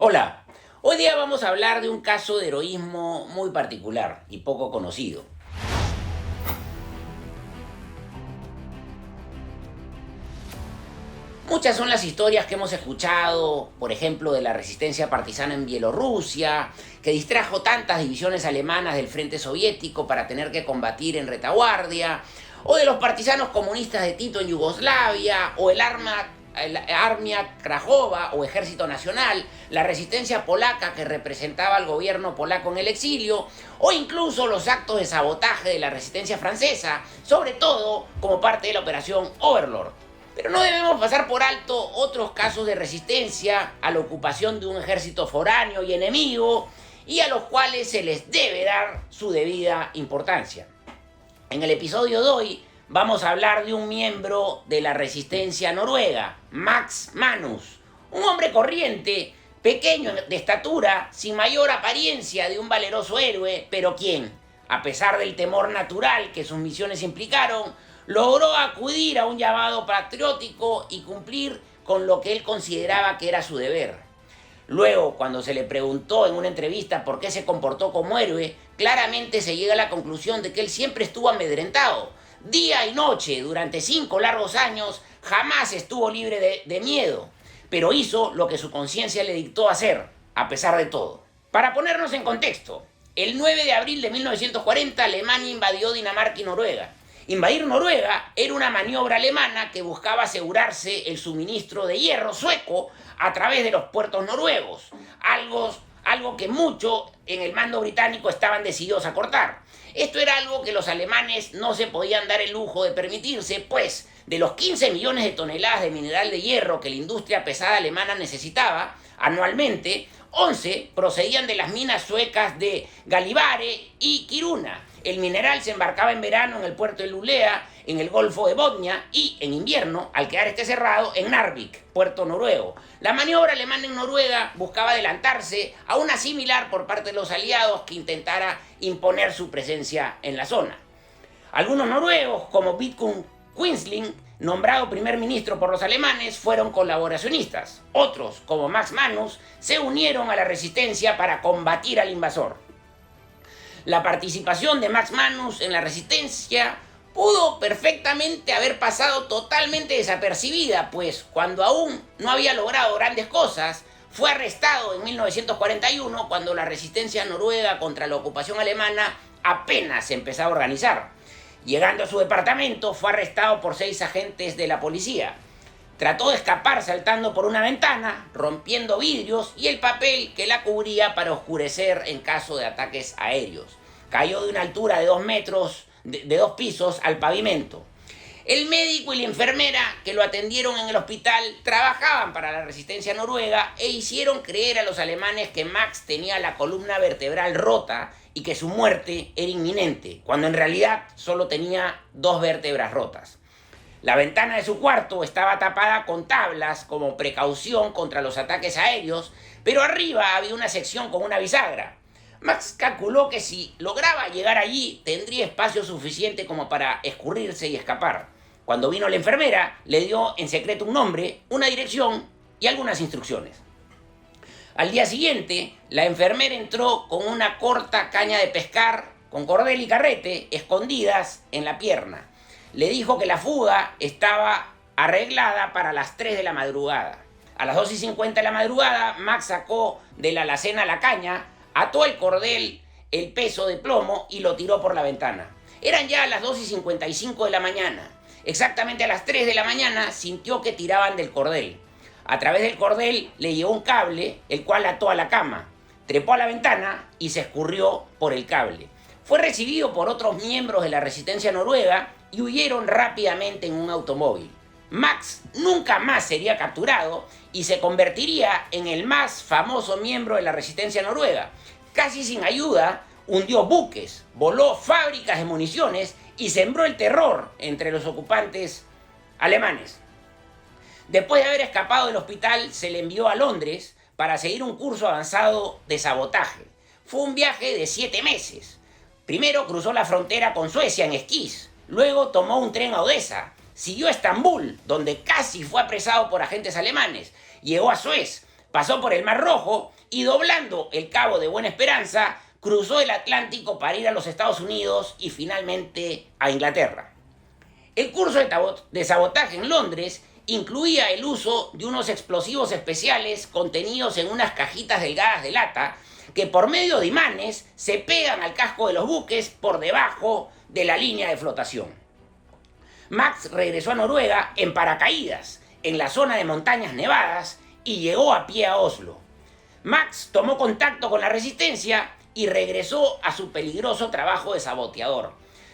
Hola, hoy día vamos a hablar de un caso de heroísmo muy particular y poco conocido. Muchas son las historias que hemos escuchado, por ejemplo, de la resistencia partisana en Bielorrusia, que distrajo tantas divisiones alemanas del frente soviético para tener que combatir en retaguardia, o de los partisanos comunistas de Tito en Yugoslavia, o el Armia Krajowa o Ejército Nacional, la resistencia polaca que representaba al gobierno polaco en el exilio, o incluso los actos de sabotaje de la resistencia francesa, sobre todo como parte de la operación Overlord. Pero no debemos pasar por alto otros casos de resistencia a la ocupación de un ejército foráneo y enemigo, y a los cuales se les debe dar su debida importancia. En el episodio de hoy vamos a hablar de un miembro de la resistencia noruega, Max Manus, un hombre corriente, pequeño de estatura, sin mayor apariencia de un valeroso héroe, pero quien, a pesar del temor natural que sus misiones implicaron, logró acudir a un llamado patriótico y cumplir con lo que él consideraba que era su deber. Luego, cuando se le preguntó en una entrevista por qué se comportó como héroe, claramente se llega a la conclusión de que él siempre estuvo amedrentado. Día y noche, durante 5 largos años, jamás estuvo libre de miedo, pero hizo lo que su conciencia le dictó hacer, a pesar de todo. Para ponernos en contexto, el 9 de abril de 1940 Alemania invadió Dinamarca y Noruega. Invadir Noruega era una maniobra alemana que buscaba asegurarse el suministro de hierro sueco a través de los puertos noruegos, algo que muchos en el mando británico estaban decididos a cortar. Esto era algo que los alemanes no se podían dar el lujo de permitirse, pues de los 15 millones de toneladas de mineral de hierro que la industria pesada alemana necesitaba anualmente, 11 procedían de las minas suecas de Gällivare y Kiruna. El mineral se embarcaba en verano en el puerto de Lulea, en el Golfo de Botnia, y en invierno, al quedar este cerrado, en Narvik, puerto noruego. La maniobra alemana en Noruega buscaba adelantarse a una similar por parte de los aliados que intentara imponer su presencia en la zona. Algunos noruegos, como Vidkun Quisling, nombrado primer ministro por los alemanes, fueron colaboracionistas. Otros, como Max Manus, se unieron a la resistencia para combatir al invasor. La participación de Max Manus en la resistencia pudo perfectamente haber pasado totalmente desapercibida, pues cuando aún no había logrado grandes cosas, fue arrestado en 1941 cuando la resistencia noruega contra la ocupación alemana apenas se empezaba a organizar. Llegando a su departamento, fue arrestado por 6 agentes de la policía. Trató de escapar saltando por una ventana, rompiendo vidrios y el papel que la cubría para oscurecer en caso de ataques aéreos. Cayó de una altura de 2 metros, de 2 pisos al pavimento. El médico y la enfermera que lo atendieron en el hospital trabajaban para la resistencia noruega e hicieron creer a los alemanes que Max tenía la columna vertebral rota y que su muerte era inminente, cuando en realidad solo tenía 2 vértebras rotas. La ventana de su cuarto estaba tapada con tablas como precaución contra los ataques aéreos, pero arriba había una sección con una bisagra. Max calculó que si lograba llegar allí tendría espacio suficiente como para escurrirse y escapar. Cuando vino la enfermera, le dio en secreto un nombre, una dirección y algunas instrucciones. Al día siguiente, la enfermera entró con una corta caña de pescar, con cordel y carrete, escondidas en la pierna. Le dijo que la fuga estaba arreglada para las 3 de la madrugada. A las 2:50 de la madrugada, Max sacó de la alacena la caña, ató el cordel, el peso de plomo y lo tiró por la ventana. Eran ya las 2:55 de la mañana. Exactamente a las 3 de la mañana sintió que tiraban del cordel. A través del cordel le llevó un cable, el cual ató a la cama. Trepó a la ventana y se escurrió por el cable. Fue recibido por otros miembros de la resistencia noruega y huyeron rápidamente en un automóvil. Max nunca más sería capturado y se convertiría en el más famoso miembro de la resistencia noruega. Casi sin ayuda, hundió buques, voló fábricas de municiones y sembró el terror entre los ocupantes alemanes. Después de haber escapado del hospital, se le envió a Londres para seguir un curso avanzado de sabotaje. Fue un viaje de 7 meses. Primero cruzó la frontera con Suecia en esquís, luego tomó un tren a Odessa, siguió a Estambul, donde casi fue apresado por agentes alemanes, llegó a Suez, Pasó por el Mar Rojo y doblando el Cabo de Buena Esperanza, cruzó el Atlántico para ir a los Estados Unidos y finalmente a Inglaterra. El curso de sabotaje en Londres incluía el uso de unos explosivos especiales contenidos en unas cajitas delgadas de lata que por medio de imanes se pegan al casco de los buques por debajo de la línea de flotación. Max regresó a Noruega en paracaídas, en la zona de montañas nevadas, y llegó a pie a Oslo. Max tomó contacto con la resistencia y regresó a su peligroso trabajo de saboteador.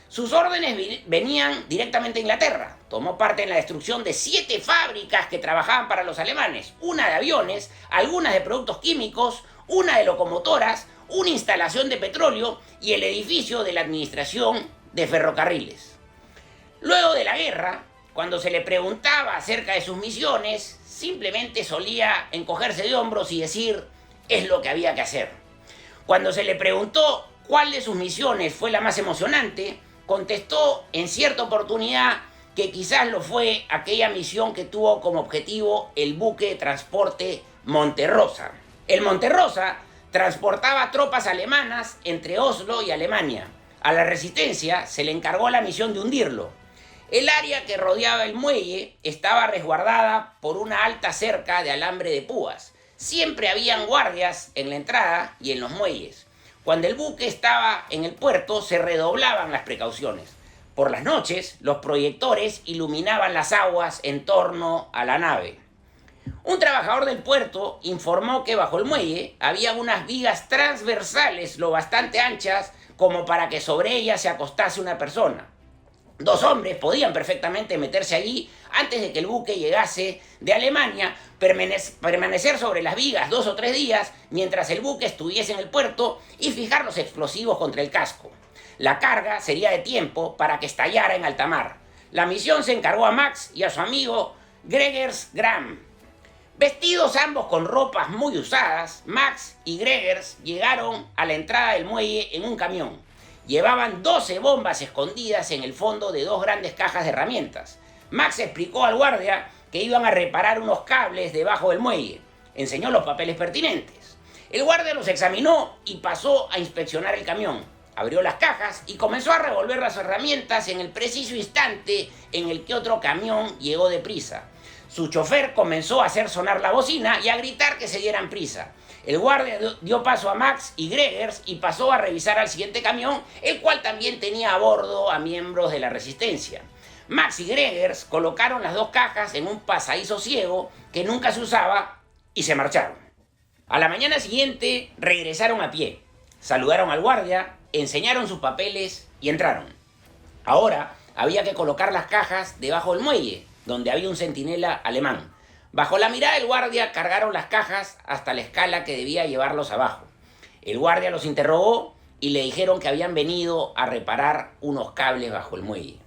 Sus órdenes venían directamente a Inglaterra. Tomó parte en la destrucción de 7 fábricas que trabajaban para los alemanes, una de aviones, algunas de productos químicos, una de locomotoras, una instalación de petróleo y el edificio de la administración de ferrocarriles. Luego de la guerra, cuando se le preguntaba acerca de sus misiones, simplemente solía encogerse de hombros y decir, es lo que había que hacer. Cuando se le preguntó cuál de sus misiones fue la más emocionante, contestó en cierta oportunidad que quizás lo fue aquella misión que tuvo como objetivo el buque de transporte Monterrosa. El Monterrosa transportaba tropas alemanas entre Oslo y Alemania. A la resistencia se le encargó la misión de hundirlo. El área que rodeaba el muelle estaba resguardada por una alta cerca de alambre de púas. Siempre habían guardias en la entrada y en los muelles. Cuando el buque estaba en el puerto se redoblaban las precauciones. Por las noches, los proyectores iluminaban las aguas en torno a la nave. Un trabajador del puerto informó que bajo el muelle había unas vigas transversales lo bastante anchas como para que sobre ellas se acostase una persona. 2 hombres podían perfectamente meterse allí antes de que el buque llegase de Alemania, permanecer sobre las vigas 2 o 3 días mientras el buque estuviese en el puerto y fijar los explosivos contra el casco. La carga sería de tiempo para que estallara en alta mar. La misión se encargó a Max y a su amigo Gregers Gram. Vestidos ambos con ropas muy usadas, Max y Gregers llegaron a la entrada del muelle en un camión. Llevaban 12 bombas escondidas en el fondo de 2 grandes cajas de herramientas. Max explicó al guardia que iban a reparar unos cables debajo del muelle. Enseñó los papeles pertinentes. El guardia los examinó y pasó a inspeccionar el camión. Abrió las cajas y comenzó a revolver las herramientas en el preciso instante en el que otro camión llegó deprisa. Su chofer comenzó a hacer sonar la bocina y a gritar que se dieran prisa. El guardia dio paso a Max y Gregers y pasó a revisar al siguiente camión, el cual también tenía a bordo a miembros de la resistencia. Max y Gregers colocaron las 2 cajas en un pasadizo ciego que nunca se usaba y se marcharon. A la mañana siguiente regresaron a pie, saludaron al guardia, enseñaron sus papeles y entraron. Ahora había que colocar las cajas debajo del muelle, donde había un centinela alemán. Bajo la mirada del guardia cargaron las cajas hasta la escala que debía llevarlos abajo. El guardia los interrogó y le dijeron que habían venido a reparar unos cables bajo el muelle.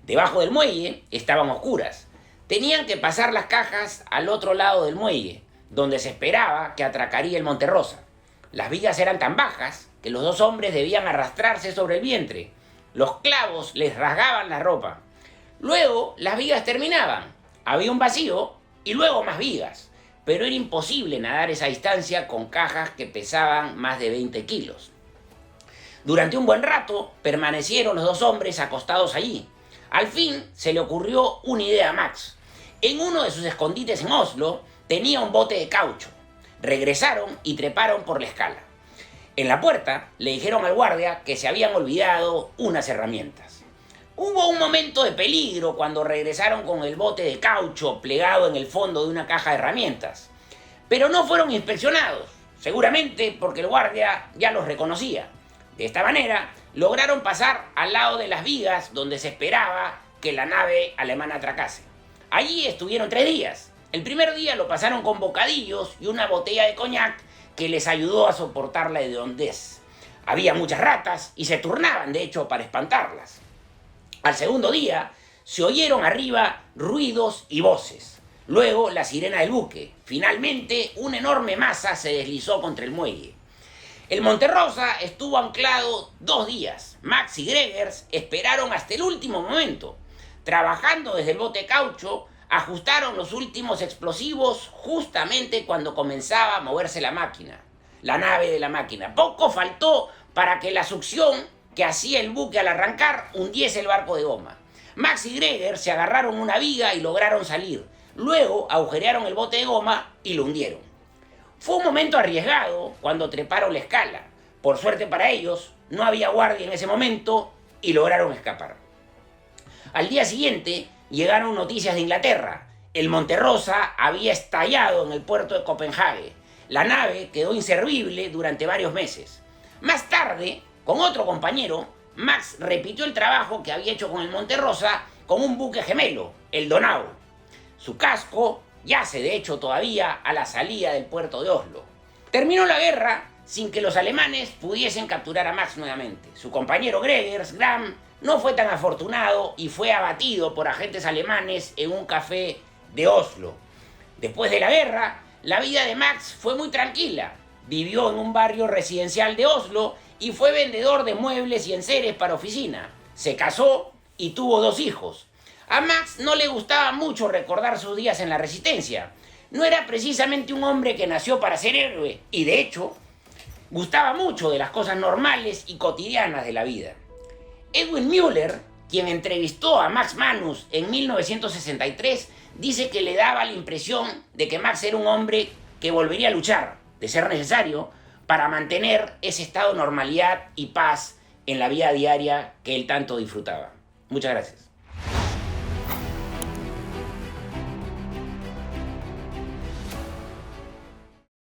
Debajo del muelle estaban oscuras. Tenían que pasar las cajas al otro lado del muelle, donde se esperaba que atracaría el Monterrosa. Las vigas eran tan bajas que los 2 hombres debían arrastrarse sobre el vientre. Los clavos les rasgaban la ropa. Luego las vigas terminaban. Había un vacío y luego más vigas, pero era imposible nadar esa distancia con cajas que pesaban más de 20 kilos. Durante un buen rato permanecieron los 2 hombres acostados allí. Al fin se le ocurrió una idea a Max. En uno de sus escondites en Oslo tenía un bote de caucho. Regresaron y treparon por la escala. En la puerta le dijeron al guardia que se habían olvidado unas herramientas. Hubo un momento de peligro cuando regresaron con el bote de caucho plegado en el fondo de una caja de herramientas. Pero no fueron inspeccionados, seguramente porque el guardia ya los reconocía. De esta manera, lograron pasar al lado de las vigas donde se esperaba que la nave alemana atracase. Allí estuvieron 3 días. El primer día lo pasaron con bocadillos y una botella de coñac que les ayudó a soportar la hediondez. Había muchas ratas y se turnaban, de hecho, para espantarlas. Al segundo día, se oyeron arriba ruidos y voces. Luego, la sirena del buque. Finalmente, una enorme masa se deslizó contra el muelle. El Monterrosa estuvo anclado 2 días. Max y Gregers esperaron hasta el último momento. Trabajando desde el bote caucho, Ajustaron los últimos explosivos justamente cuando comenzaba a moverse la máquina, la nave de la máquina. Poco faltó para que la succión que hacía el buque al arrancar hundiese el barco de goma. Max y Greger se agarraron una viga y lograron salir. Luego agujerearon el bote de goma y lo hundieron. Fue un momento arriesgado cuando treparon la escala. Por suerte para ellos, no había guardia en ese momento y lograron escapar. Al día siguiente llegaron noticias de Inglaterra. El Monterrosa había estallado en el puerto de Copenhague. La nave quedó inservible durante varios meses. Más tarde, con otro compañero, Max repitió el trabajo que había hecho con el Monterrosa con un buque gemelo, el Donau. Su casco yace de hecho todavía a la salida del puerto de Oslo. Terminó la guerra sin que los alemanes pudiesen capturar a Max nuevamente. Su compañero Gregers, Graham, no fue tan afortunado y fue abatido por agentes alemanes en un café de Oslo. Después de la guerra, la vida de Max fue muy tranquila. Vivió en un barrio residencial de Oslo y fue vendedor de muebles y enseres para oficina. Se casó y tuvo 2 hijos. A Max no le gustaba mucho recordar sus días en la Resistencia. No era precisamente un hombre que nació para ser héroe y de hecho gustaba mucho de las cosas normales y cotidianas de la vida. Edwin Müller, quien entrevistó a Max Manus en 1963, dice que le daba la impresión de que Max era un hombre que volvería a luchar, de ser necesario, para mantener ese estado de normalidad y paz en la vida diaria que él tanto disfrutaba. Muchas gracias.